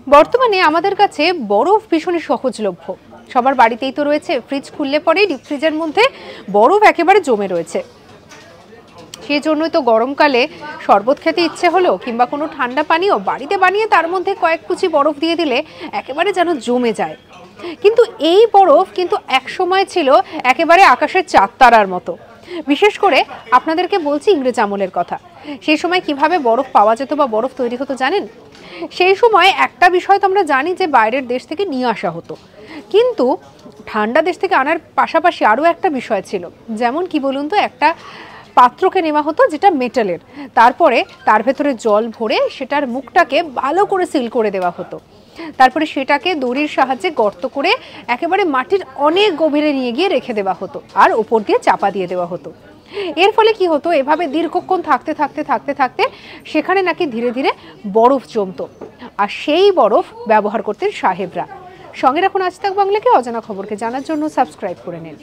বর্তমানে আমাদের কাছে বরফ ভীষণই সহজলভ্য। সবার বাড়িতেই তো রয়েছে, ফ্রিজ খুললে পরেই ডিপ ফ্রিজের মধ্যে বরফ একেবারে জমে রয়েছে। সেই জন্যই তো গরমকালে শরবত খেতে ইচ্ছে হলো কিংবা কোনো ঠান্ডা পানীয় বাড়িতে বানিয়ে তার মধ্যে কয়েক কুচি বরফ দিয়ে দিলে একেবারে যেন জমে যায়। কিন্তু এই বরফ কিন্তু একসময় ছিল একেবারে আকাশের চাঁদ তারার মতো। বিশেষ করে আপনাদেরকে বলছি ইংরেজ আমলের কথা। সেই সময় কিভাবে বরফ পাওয়া যেত বা বরফ তৈরি হতো জানেন? সেই সময় একটা বিষয় তো আমরা জানি যে বাইরের দেশ থেকে নিয়ে আসা হতো, কিন্তু ঠান্ডা দেশ থেকে আনার পাশাপাশি আরও একটা বিষয় ছিল। যেমন কি বলুন তো, একটা পাত্রকে নেওয়া হতো যেটা মেটালের, তারপরে তার ভেতরে জল ভরে সেটার মুখটাকে ভালো করে সিল করে দেওয়া হতো। তারপরে সেটাকে দড়ির সাহায্যে গর্ত করে একেবারে মাটির অনেক গভীরে নিয়ে গিয়ে রেখে দেওয়া হতো আর ওপর দিয়ে চাপা দিয়ে দেওয়া হতো। এর ফলে কি হতো, এভাবে দীর্ঘক্ষণ থাকতে থাকতে থাকতে থাকতে সেখানে নাকি ধীরে ধীরে বরফ জমতো, আর সেই বরফ ব্যবহার করতেন সাহেবরা। সঙ্গে রাখুন আজ তাক বাংলাকে, অজানা খবরকে জানার জন্য সাবস্ক্রাইব করে নিন।